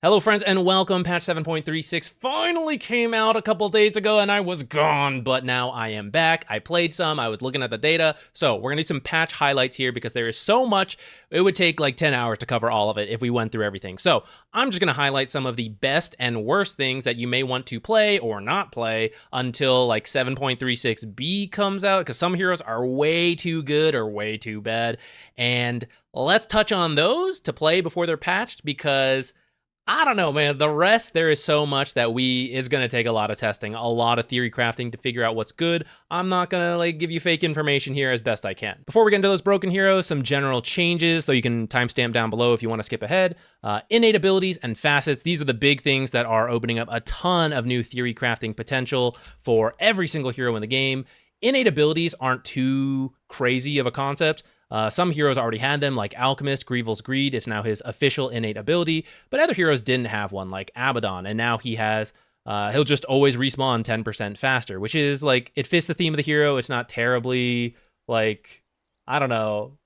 Hello friends and welcome. Patch 7.36 finally came out a couple days ago and I was gone, but now I am back. I played some, I was looking at the data, so we're gonna do some patch highlights here because there is so much. It would take like 10 hours to cover all of it if we went through everything. So I'm just gonna highlight some of the best and worst things that you may want to play or not play until like 7.36b comes out, because some heroes are way too good or way too bad. And let's touch on those to play before they're patched, because I don't know, man. The rest, there is so much that is going to take a lot of testing, a lot of theory crafting to figure out what's good. I'm not going to like give you fake information here as best I can. Before we get into those broken heroes, some general changes, though you can timestamp down below if you want to skip ahead. Innate abilities and facets. These are the big things that are opening up a ton of new theory crafting potential for every single hero in the game. Innate abilities aren't too crazy of a concept. Some heroes already had them, like Alchemist. Grievel's Greed is now his official innate ability, but other heroes didn't have one, like Abaddon, and now he has, he'll just always respawn 10% faster, which is, like, it fits the theme of the hero. It's not terribly, like, I don't know,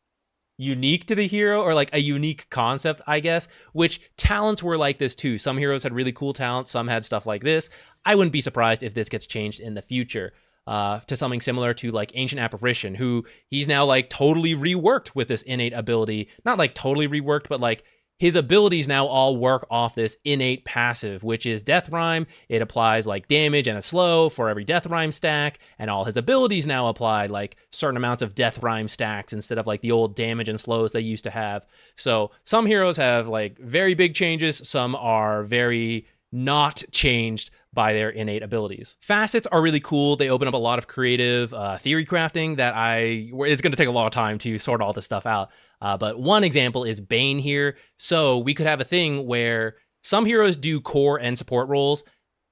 unique to the hero, or like a unique concept, I guess, which talents were like this too. Some heroes had really cool talents, some had stuff like this. I wouldn't be surprised if this gets changed in the future. To something similar to like Ancient Apparition, who he's now like totally reworked with this innate ability. Not like totally reworked, but like his abilities now all work off this innate passive, which is Death Rhyme. It applies like damage and a slow for every Death Rhyme stack, and all his abilities now apply like certain amounts of Death Rhyme stacks instead of like the old damage and slows they used to have. So some heroes have like very big changes, some are very not changed by their innate abilities. Facets are really cool. They open up a lot of creative theory crafting that it's going to take a lot of time to sort all this stuff out. But one example is Bane here. So we could have a thing where some heroes do core and support roles,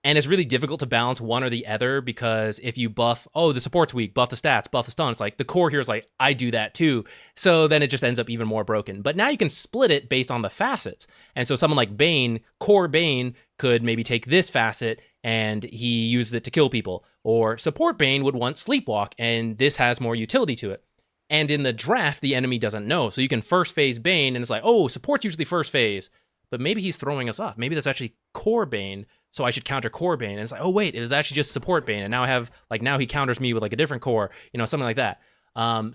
and it's really difficult to balance one or the other, because if you buff, oh, the support's weak, buff the stats, buff the stun, it's like the core hero's like, I do that too. So then it just ends up even more broken. But now you can split it based on the facets. And so someone like Bane, core Bane, could maybe take this facet and he uses it to kill people. Or support Bane would want Sleepwalk, and this has more utility to it. And in the draft, the enemy doesn't know. So you can first phase Bane, and it's like, oh, support's usually first phase, but maybe he's throwing us off. Maybe that's actually core Bane, so I should counter core Bane. And it's like, oh wait, it was actually just support Bane, and now I have, like, now he counters me with like a different core, you know, something like that.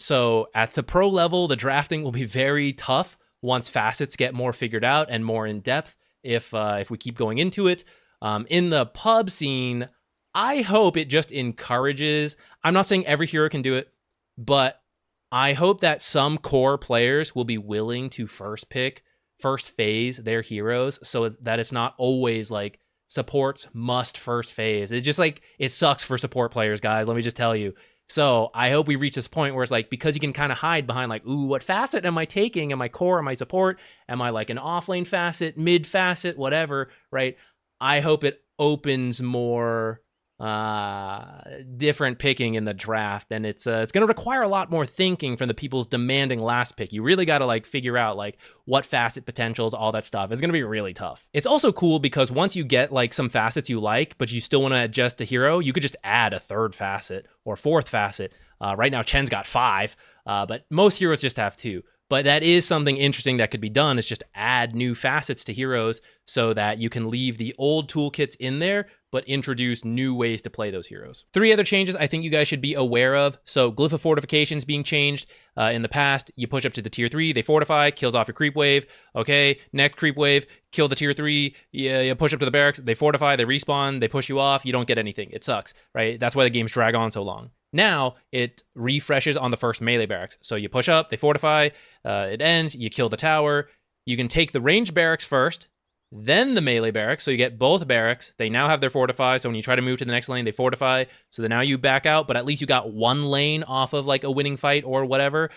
So at the pro level, the drafting will be very tough once facets get more figured out and more in depth, if we keep going into it. In the pub scene, I hope it just encourages, I'm not saying every hero can do it, but I hope that some core players will be willing to first phase their heroes, so that it's not always like supports must first phase. It's just like, it sucks for support players, guys, let me just tell you. So I hope we reach this point where it's like, because you can kind of hide behind like, ooh, what facet am I taking? Am I core? Am I support? Am I like an offlane facet, mid facet, whatever, right? I hope it opens more different picking in the draft, and it's going to require a lot more thinking from the people's demanding last pick. You really got to like figure out like what facet potentials, all that stuff. It's going to be really tough. It's also cool because once you get like some facets you like, but you still want to adjust a hero, you could just add a third facet or fourth facet. Right now Chen's got 5, but most heroes just have 2. But that is something interesting that could be done, is just add new facets to heroes so that you can leave the old toolkits in there, but introduce new ways to play those heroes. 3 other changes I think you guys should be aware of. So Glyph of Fortifications being changed. In the past, you push up to the tier 3, they fortify, kills off your creep wave. Okay, next creep wave, kill the tier 3, you push up to the barracks, they fortify, they respawn, they push you off, you don't get anything. It sucks, right? That's why the games drag on so long. Now, it refreshes on the first melee barracks. So you push up, they fortify, it ends, you kill the tower. You can take the ranged barracks first, then the melee barracks, so you get both barracks. They now have their fortify, so when you try to move to the next lane, they fortify. So then now you back out, but at least you got one lane off of like a winning fight or whatever.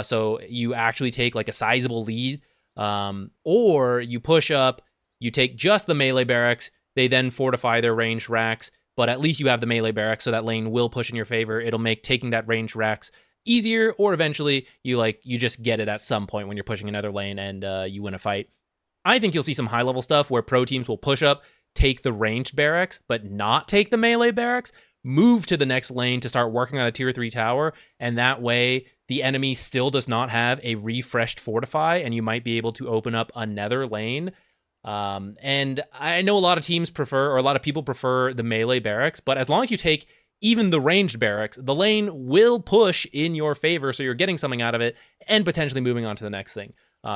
So you actually take like a sizable lead. Or you push up, you take just the melee barracks, they then fortify their ranged racks, but at least you have the melee barracks, so that lane will push in your favor. It'll make taking that ranged racks easier, or eventually you just get it at some point when you're pushing another lane and you win a fight. I think you'll see some high level stuff where pro teams will push up, take the ranged barracks, but not take the melee barracks, move to the next lane to start working on a tier 3 tower, and that way the enemy still does not have a refreshed fortify, and you might be able to open up another lane. And I know a lot of teams prefer, or a lot of people prefer the melee barracks, but as long as you take even the ranged barracks, the lane will push in your favor, so you're getting something out of it and potentially moving on to the next thing.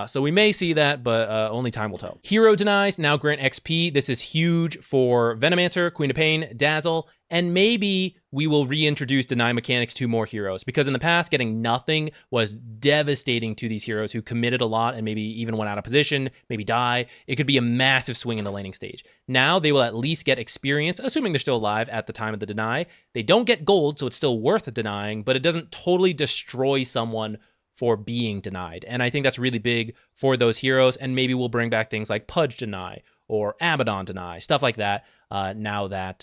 So we may see that, but only time will tell. Hero denies now grant XP. This is huge for Venomancer, Queen of Pain, Dazzle, and maybe we will reintroduce deny mechanics to more heroes, because in the past, getting nothing was devastating to these heroes who committed a lot and maybe even went out of position, maybe die. It could be a massive swing in the laning stage. Now they will at least get experience, assuming they're still alive at the time of the deny. They don't get gold, so it's still worth denying, but it doesn't totally destroy someone for being denied. And I think that's really big for those heroes, and maybe we'll bring back things like Pudge deny or Abaddon deny, stuff like that, now that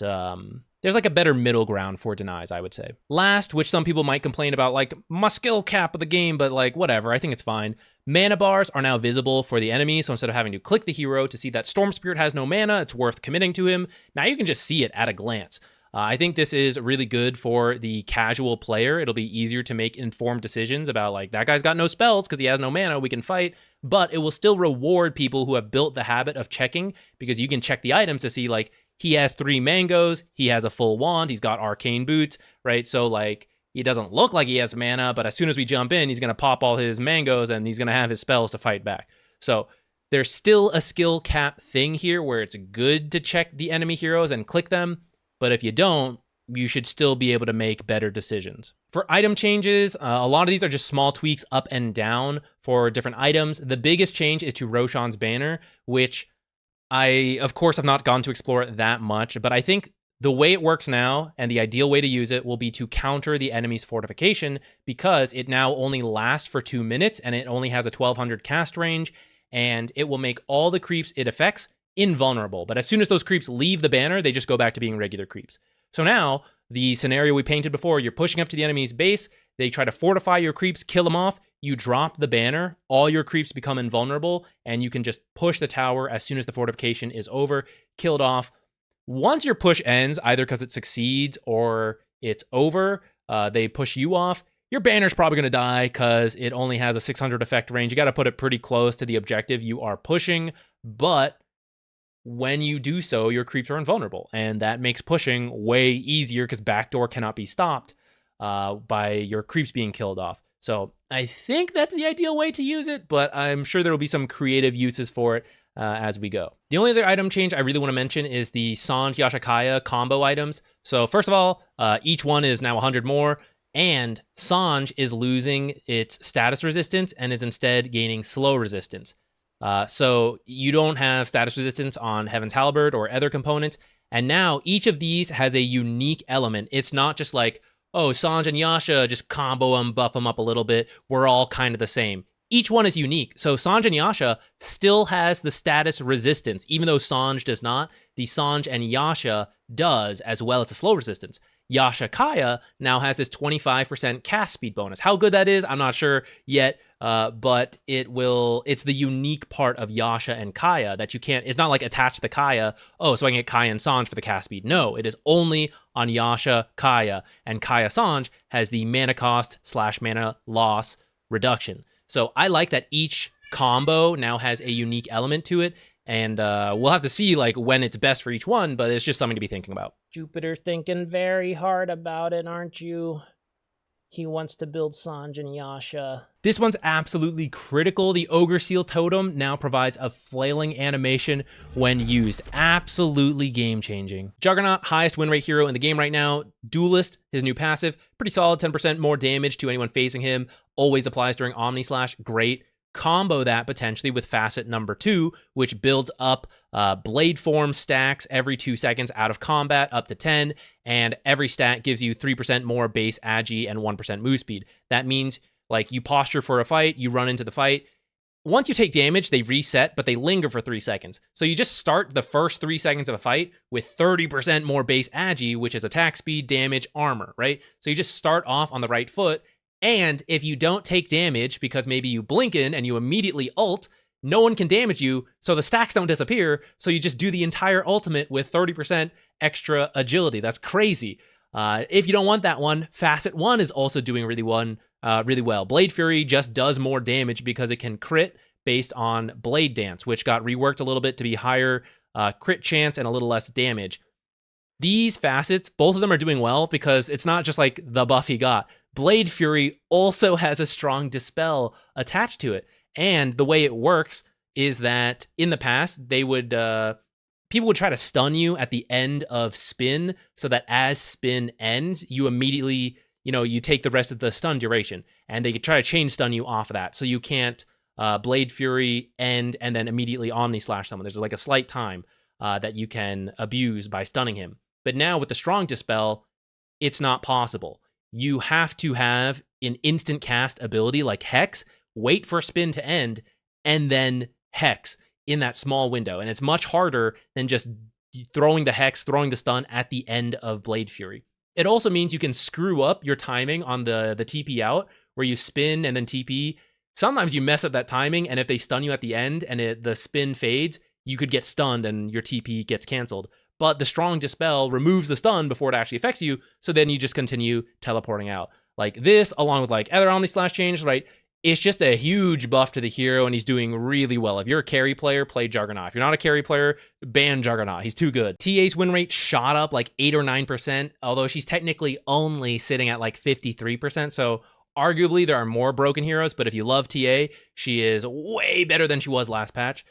there's like a better middle ground for denies, I would say. Last, which some people might complain about, like, my skill cap of the game, but like, whatever, I think it's fine. Mana bars are now visible for the enemy, so instead of having to click the hero to see that Storm Spirit has no mana, it's worth committing to him. Now you can just see it at a glance. I think this is really good for the casual player. It'll be easier to make informed decisions about, like, that guy's got no spells because he has no mana, we can fight, but it will still reward people who have built the habit of checking, because you can check the items to see, like, he has 3 mangoes, he has a full wand, he's got arcane boots, right? So, like, he doesn't look like he has mana, but as soon as we jump in, he's going to pop all his mangoes and he's going to have his spells to fight back. So there's still a skill cap thing here where it's good to check the enemy heroes and click them, but if you don't, you should still be able to make better decisions. For item changes, a lot of these are just small tweaks up and down for different items. The biggest change is to Roshan's banner, which I, of course, have not gone to explore it that much, but I think the way it works now and the ideal way to use it will be to counter the enemy's fortification, because it now only lasts for 2 minutes and it only has a 1200 cast range, and it will make all the creeps it affects invulnerable. But as soon as those creeps leave the banner, they just go back to being regular creeps. So now, the scenario we painted before, you're pushing up to the enemy's base, they try to fortify your creeps, kill them off, you drop the banner, all your creeps become invulnerable, and you can just push the tower as soon as the fortification is over, killed off. Once your push ends, either because it succeeds or it's over, they push you off, your banner's probably going to die because it only has a 600 effect range. You got to put it pretty close to the objective you are pushing, but when you do so, your creeps are invulnerable, and that makes pushing way easier because backdoor cannot be stopped by your creeps being killed off. So I think that's the ideal way to use it, but I'm sure there will be some creative uses for it as we go. The only other item change I really want to mention is the Sanj Yashakaya combo items. So first of all, each one is now 100 more, and Sanj is losing its status resistance and is instead gaining slow resistance. So you don't have status resistance on Heaven's Halberd or other components, and now each of these has a unique element. It's not just like, oh, Sanj and Yasha, just combo them, buff them up a little bit, we're all kind of the same. Each one is unique. So Sanj and Yasha still has the status resistance, even though Sanj does not. The Sanj and Yasha does, as well as the slow resistance. Yasha Kaya now has this 25% cast speed bonus. How good that is, I'm not sure yet, but it's the unique part of Yasha and Kaya that you can't, it's not like attach the Kaya, oh, so I can get Kaya and Sanj for the cast speed. No, it is only on Yasha Kaya, and Kaya Sanj has the mana cost / mana loss reduction. So I like that each combo now has a unique element to it, and we'll have to see like when it's best for each one, but it's just something to be thinking about. Jupiter's thinking very hard about it, aren't you? He wants to build Sanj and Yasha. This one's absolutely critical. The Ogre Seal Totem now provides a flailing animation when used. Absolutely game-changing. Juggernaut, highest win rate hero in the game right now. Duelist, his new passive, pretty solid, 10% more damage to anyone facing him. Always applies during Omni Slash, great. Combo that potentially with Facet number 2, which builds up blade form stacks every 2 seconds out of combat up to 10, and every stat gives you 3% more base agi and 1% move speed. That means like you posture for a fight, you run into the fight. Once you take damage, they reset, but they linger for 3 seconds. So you just start the first 3 seconds of a fight with 30% more base agi, which is attack speed, damage, armor, right? So you just start off on the right foot. And if you don't take damage because maybe you blink in and you immediately ult, no one can damage you, so the stacks don't disappear, so you just do the entire ultimate with 30% extra agility. That's crazy. If you don't want that one, Facet 1 is also doing really well. Blade Fury just does more damage because it can crit based on Blade Dance, which got reworked a little bit to be higher crit chance and a little less damage. These facets, both of them are doing well because it's not just like the buff he got. Blade Fury also has a strong Dispel attached to it. And the way it works is that in the past, they would people would try to stun you at the end of spin so that as spin ends, you immediately, you take the rest of the stun duration. And they could try to chain stun you off of that. So you can't Blade Fury end and then immediately Omni Slash someone. There's like a slight time that you can abuse by stunning him. But now with the strong Dispel, it's not possible. You have to have an instant cast ability like Hex, wait for spin to end, and then Hex in that small window. And it's much harder than just throwing the Hex, throwing the stun at the end of Blade Fury. It also means you can screw up your timing on the TP out, where you spin and then TP. Sometimes you mess up that timing, and if they stun you at the end and the spin fades, you could get stunned and your TP gets canceled. But the strong Dispel removes the stun before it actually affects you, so then you just continue teleporting out. Like this, along with like other Omni Slash change, right? It's just a huge buff to the hero, and he's doing really well. If you're a carry player, play Juggernaut. If you're not a carry player, ban Juggernaut. He's too good. TA's win rate shot up like 8 or 9%, although she's technically only sitting at like 53%, so arguably there are more broken heroes, but if you love TA, she is way better than she was last patch.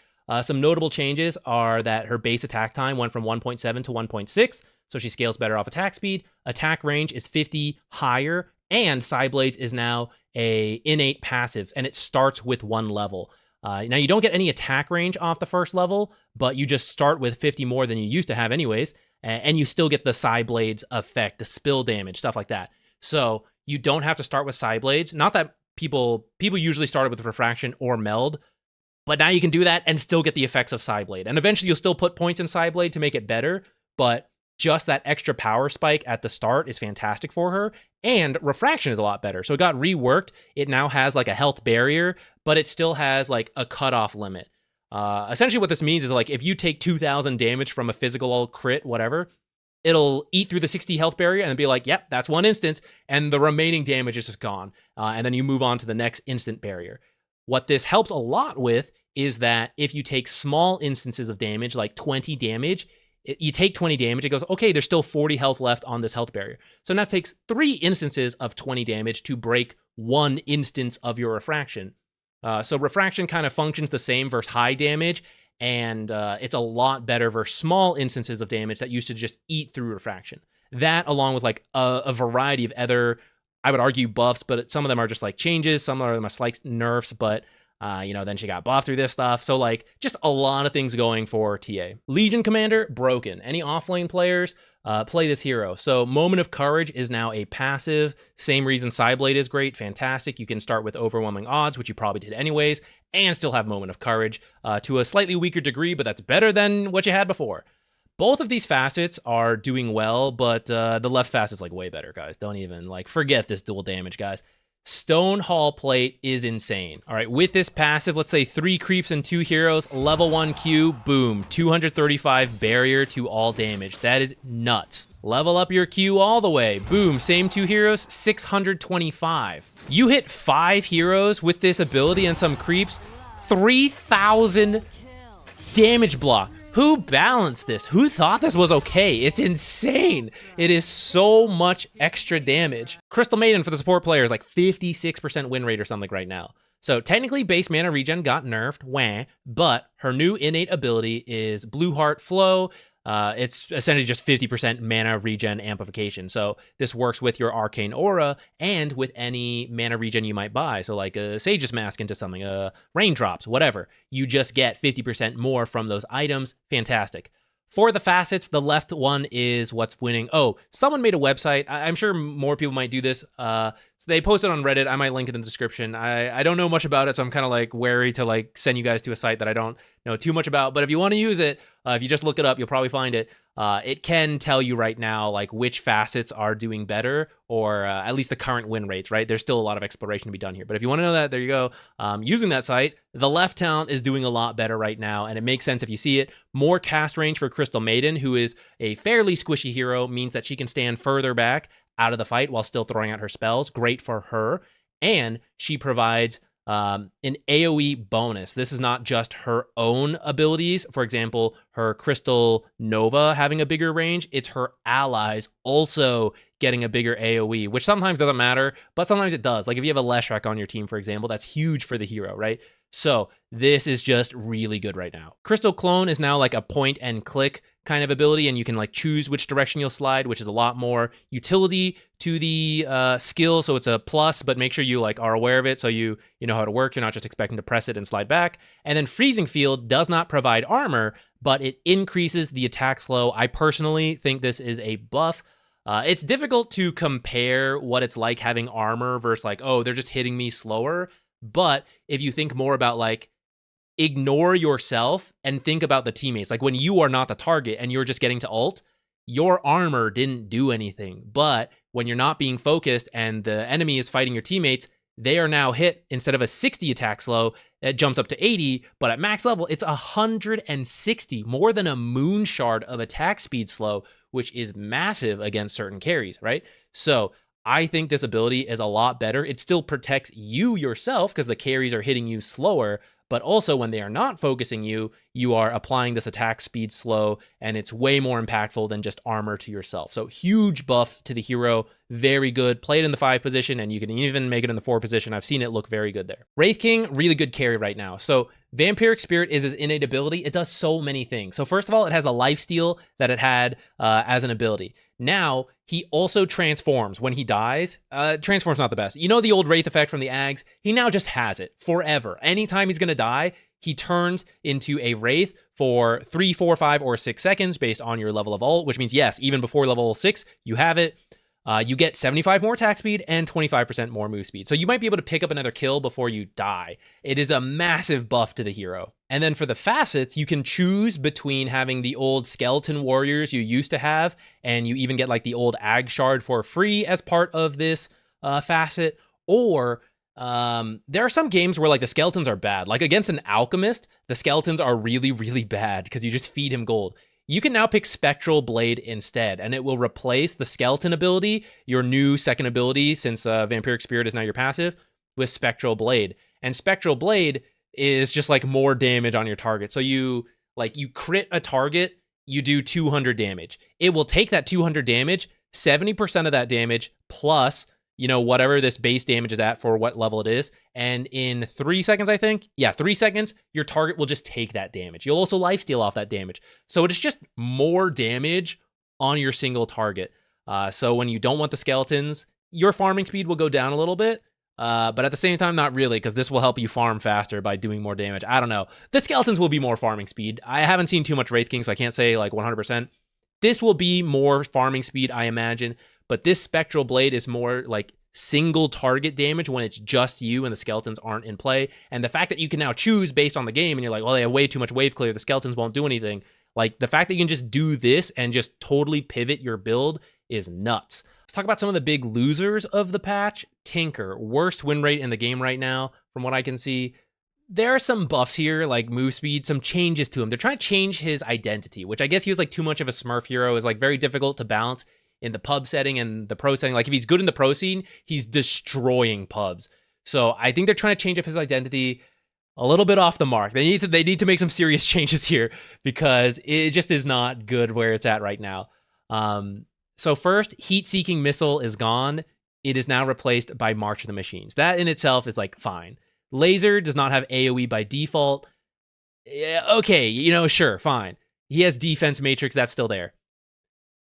Some notable changes are that her base attack time went from 1.7 to 1.6, so she scales better off attack speed. Attack range is 50 higher, and Psyblades is now a innate passive, and it starts with 1 level. Now, you don't get any attack range off the first level, but you just start with 50 more than you used to have anyways, and you still get the Psyblades effect, the spill damage, stuff like that. So you don't have to start with Psyblades. Not that people usually started with Refraction or Meld, but now you can do that and still get the effects of Psyblade. And eventually you'll still put points in Psyblade to make it better, but just that extra power spike at the start is fantastic for her. And Refraction is a lot better. So it got reworked. It now has like a health barrier, but it still has like a cutoff limit. Essentially what this means is like if you take 2,000 damage from a physical crit, whatever, it'll eat through the 60 health barrier and be like, yep, that's one instance. And the remaining damage is just gone. And then you move on to the next instant barrier. What this helps a lot with is that if you take small instances of damage, like 20 damage, you take 20 damage, it goes, okay, there's still 40 health left on this health barrier. So now it takes 3 instances of 20 damage to break 1 instance of your Refraction. So Refraction kind of functions the same versus high damage, and it's a lot better versus small instances of damage that used to just eat through Refraction. That, along with like a variety of other, I would argue, buffs, but some of them are just like changes, some of them are slight nerfs, but then she got buffed through this stuff. So like just a lot of things going for TA. Legion Commander, broken. Any offlane players, play this hero. So Moment of Courage is now a passive. Same reason Psyblade is great, fantastic. You can start with Overwhelming Odds, which you probably did anyways, and still have Moment of Courage to a slightly weaker degree, but that's better than what you had before. Both of these facets are doing well, but the left facet's like way better, guys. Don't even forget this dual damage, guys. Stone Hall Plate is insane. All right, with this passive, let's say 3 creeps and 2 heroes, level 1 Q, boom, 235 barrier to all damage. That is nuts. Level up your Q all the way, boom, same 2 heroes, 625. You hit 5 heroes with this ability and some creeps, 3,000 damage block. Who balanced this? Who thought this was okay? It's insane. It is so much extra damage. Crystal Maiden for the support player is like 56% win rate or something right now. So technically base mana regen got nerfed, wah, but her new innate ability is Blue Heart Flow. It's essentially just 50% mana regen amplification. So this works with your Arcane Aura and with any mana regen you might buy. So like a Sage's Mask into something, Raindrops, whatever. You just get 50% more from those items. Fantastic. For the facets, the left one is what's winning. Oh, someone made a website. I'm sure more people might do this. So they posted on Reddit. I might link it in the description. I don't know much about it, so I'm kind of wary to send you guys to a site that I don't know too much about. But if you want to use it, if you just look it up, you'll probably find it. It can tell you right now which facets are doing better, or at least the current win rates, right? There's still a lot of exploration to be done here. But if you want to know that, there you go. Using that site, the left talent is doing a lot better right now, and it makes sense if you see it. More cast range for Crystal Maiden, who is a fairly squishy hero, means that she can stand further back out of the fight while still throwing out her spells. Great for her. And she provides an AoE bonus. This is not just her own abilities. For example, her Crystal Nova having a bigger range. It's her allies also getting a bigger AoE, which sometimes doesn't matter, but sometimes it does. Like if you have a Leshrac on your team, for example, that's huge for the hero, right? So this is just really good right now. Crystal Clone is now like a point and click kind of ability, and you can like choose which direction you'll slide, which is a lot more utility to the skill. So it's a plus, but make sure you like are aware of it so you know how to work. You're not just expecting to press it and slide back. And then Freezing Field does not provide armor, but it increases the attack slow. I personally think this is a buff. It's difficult to compare what it's like having armor versus like, oh, they're just hitting me slower. But if you think more about like, ignore yourself and think about the teammates. Like when you are not the target and you're just getting to ult, your armor didn't do anything. But when you're not being focused and the enemy is fighting your teammates, they are now hit instead of a 60 attack slow, it jumps up to 80. But at max level, it's 160, more than a moon shard of attack speed slow, which is massive against certain carries, right? So I think this ability is a lot better. It still protects you yourself because the carries are hitting you slower, but also when they are not focusing you, you are applying this attack speed slow, and it's way more impactful than just armor to yourself. So huge buff to the hero, very good. Play it in the 5 position, and you can even make it in the 4 position. I've seen it look very good there. Wraith King, really good carry right now. So Vampiric Spirit is his innate ability. It does so many things. So first of all, it has a lifesteal that it had as an ability. Now, he also transforms when he dies. Transform's not the best. You know the old Wraith effect from the Ags? He now just has it forever. Anytime he's going to die, he turns into a Wraith for 3, 4, 5, or 6 seconds based on your level of ult, which means, yes, even before level 6, you have it. You get 75 more attack speed and 25% more move speed. So you might be able to pick up another kill before you die. It is a massive buff to the hero. And then for the facets, you can choose between having the old skeleton warriors you used to have, and you even get like the old Ag Shard for free as part of this facet, or there are some games where like the skeletons are bad. Like against an alchemist, the skeletons are really, really bad because you just feed him gold. You can now pick Spectral Blade instead, and it will replace the skeleton ability, your new second ability since Vampiric Spirit is now your passive, with Spectral Blade. And Spectral Blade is just like more damage on your target. So you crit a target, you do 200 damage. It will take that 200 damage, 70% of that damage plus, whatever this base damage is at for what level it is. And in 3 seconds, I think, 3 seconds, your target will just take that damage. You'll also lifesteal off that damage. So it's just more damage on your single target. So when you don't want the skeletons, your farming speed will go down a little bit. But at the same time, not really, because this will help you farm faster by doing more damage. I don't know. The skeletons will be more farming speed. I haven't seen too much Wraith King, so I can't say like 100%. This will be more farming speed, I imagine. But this Spectral Blade is more like single target damage when it's just you and the skeletons aren't in play. And the fact that you can now choose based on the game and you're like, well, they have way too much wave clear, the skeletons won't do anything. Like the fact that you can just do this and just totally pivot your build is nuts. Let's talk about some of the big losers of the patch. Tinker, worst win rate in the game right now, from what I can see. There are some buffs here, like move speed, some changes to him. They're trying to change his identity, which I guess he was like too much of a Smurf hero, is like very difficult to balance in the pub setting and the pro setting. Like if he's good in the pro scene, he's destroying pubs. So I think they're trying to change up his identity a little bit off the mark. They need to make some serious changes here because it just is not good where it's at right now. So first, heat-seeking missile is gone. It is now replaced by March of the Machines. That in itself is like fine. Laser does not have AoE by default. Yeah, okay, sure, fine. He has defense matrix, that's still there.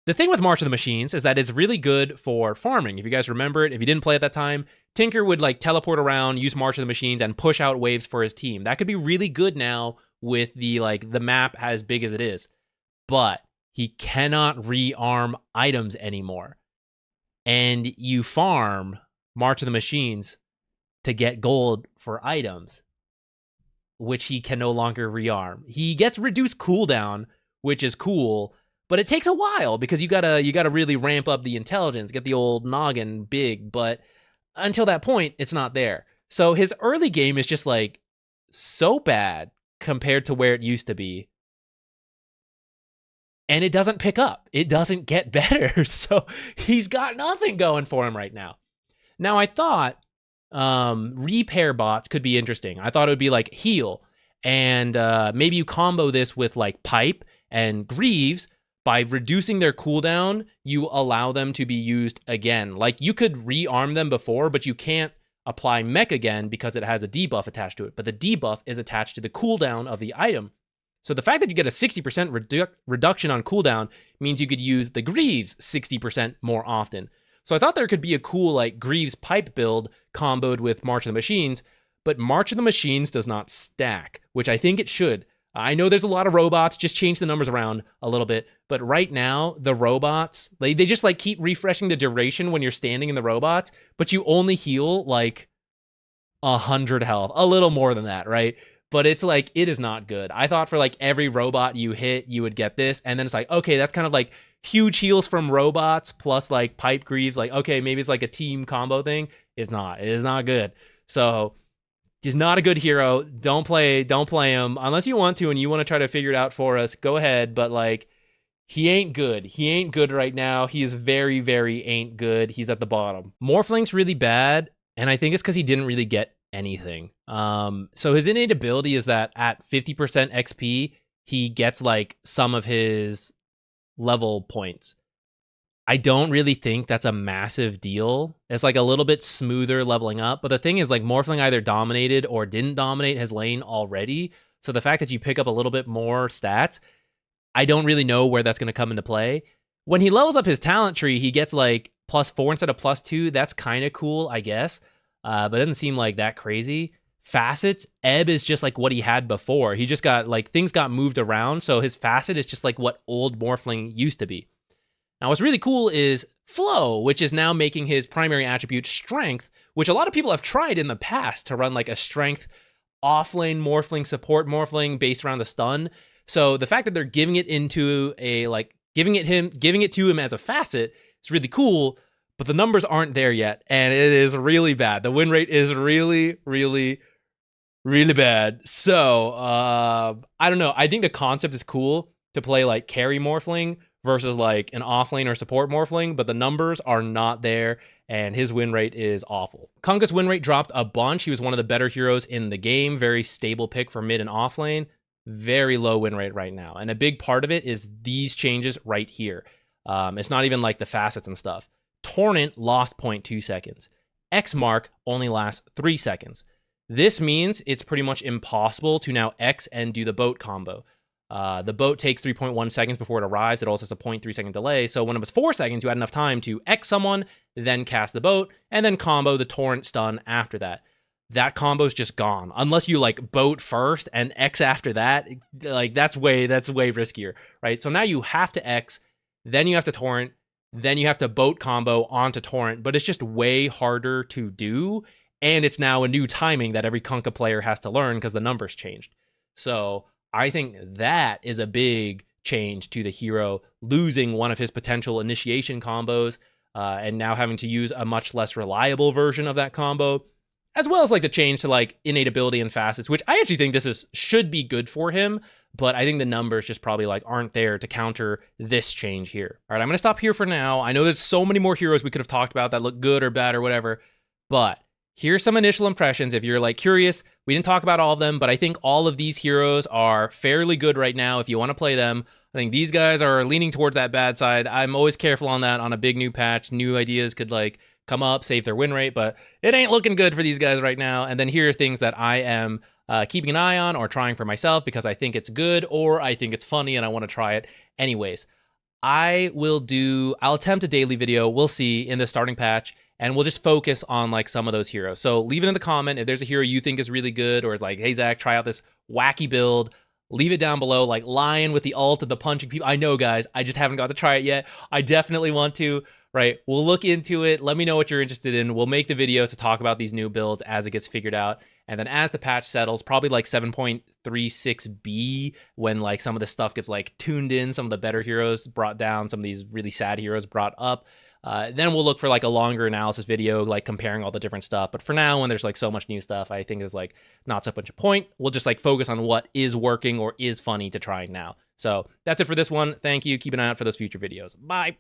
The thing with March of the Machines is that it's really good for farming. If you guys remember it, if you didn't play at that time, Tinker would like teleport around, use March of the Machines, and push out waves for his team. That could be really good now with the map as big as it is. But he cannot rearm items anymore. And you farm March of the Machines to get gold for items, which he can no longer rearm. He gets reduced cooldown, which is cool, but it takes a while because you gotta really ramp up the intelligence, get the old noggin big, but until that point, it's not there. So his early game is just like so bad compared to where it used to be. And it doesn't pick up. It doesn't get better. So he's got nothing going for him right now. Now I thought repair bots could be interesting. I thought it would be like heal, and maybe you combo this with like pipe and Greaves. By reducing their cooldown, you allow them to be used again. Like, you could rearm them before, but you can't apply mech again because it has a debuff attached to it. But the debuff is attached to the cooldown of the item. So the fact that you get a 60% reduction on cooldown means you could use the Greaves 60% more often. So I thought there could be a cool like Greaves pipe build comboed with March of the Machines, but March of the Machines does not stack, which I think it should. I know there's a lot of robots, just change the numbers around a little bit. But right now, the robots, they just like keep refreshing the duration when you're standing in the robots, but you only heal like 100 health, a little more than that, right? But it's like, it is not good. I thought for like every robot you hit, you would get this. And then it's like, okay, that's kind of like huge heals from robots plus like pipe Greaves. Like, okay, maybe it's like a team combo thing. It's not. It is not good. So he's not a good hero. Don't play him unless you want to and you want to try to figure it out for us. Go ahead, but like, he ain't good. He ain't good right now. He is very, very ain't good. He's at the bottom. Morphling's really bad, and I think it's because he didn't really get anything. So his innate ability is that at 50% XP, he gets like some of his level points. I don't really think that's a massive deal. It's like a little bit smoother leveling up. But the thing is, like, Morphling either dominated or didn't dominate his lane already. So the fact that you pick up a little bit more stats, I don't really know where that's going to come into play. When he levels up his talent tree, he gets like +4 instead of +2. That's kind of cool, I guess. But it doesn't seem like that crazy. Facets, Ebb is just like what he had before. He just got like, things got moved around. So his facet is just like what old Morphling used to be. Now, what's really cool is Flow, which is now making his primary attribute Strength, which a lot of people have tried in the past to run like a Strength offlane Morphling, support Morphling based around the stun. So the fact that they're giving it into a like giving it to him as a facet is really cool, but the numbers aren't there yet, and it is really bad. The win rate is really, really, really bad. So I don't know. I think the concept is cool to play like carry Morphling versus like an offlane or support Morphling, but the numbers are not there, and his win rate is awful. Kunkka's win rate dropped a bunch. He was one of the better heroes in the game. Very stable pick for mid and offlane. Very low win rate right now. And a big part of it is these changes right here. It's not even like the facets and stuff. Torrent lost 0.2 seconds. X mark only lasts 3 seconds. This means it's pretty much impossible to now X and do the boat combo. The boat takes 3.1 seconds before it arrives. It also has a 0.3 second delay. So when it was 4 seconds, you had enough time to X someone, then cast the boat, and then combo the torrent stun after that. That combo's just gone. Unless you like boat first and X after that, like that's way riskier, right? So now you have to X, then you have to torrent, then you have to boat combo onto torrent, but it's just way harder to do. And it's now a new timing that every Kunkka player has to learn because the numbers changed. So I think that is a big change to the hero, losing one of his potential initiation combos and now having to use a much less reliable version of that combo, as well as like the change to like innate ability and facets, which I actually think should be good for him, but I think the numbers just probably like aren't there to counter this change here. All right, I'm going to stop here for now. I know there's so many more heroes we could have talked about that look good or bad or whatever, but here's some initial impressions. If you're like curious, we didn't talk about all of them, but I think all of these heroes are fairly good right now if you want to play them. I think these guys are leaning towards that bad side. I'm always careful on that on a big new patch. New ideas could like come up, save their win rate, but it ain't looking good for these guys right now. And then here are things that I am keeping an eye on or trying for myself because I think it's good or I think it's funny and I want to try it anyways. I'll attempt a daily video. We'll see in the starting patch. And we'll just focus on like some of those heroes. So leave it in the comment if there's a hero you think is really good or is like, hey, Zach, try out this wacky build. Leave it down below, like Lion with the ult of the punching people. I know, guys, I just haven't got to try it yet. I definitely want to, right? We'll look into it. Let me know what you're interested in. We'll make the videos to talk about these new builds as it gets figured out. And then as the patch settles, probably like 7.36B, when like some of the stuff gets like tuned in, some of the better heroes brought down, some of these really sad heroes brought up. Then we'll look for like a longer analysis video, like comparing all the different stuff. But for now, when there's like so much new stuff, I think there's like not so much a point. We'll just like focus on what is working or is funny to try now. So that's it for this one. Thank you. Keep an eye out for those future videos. Bye.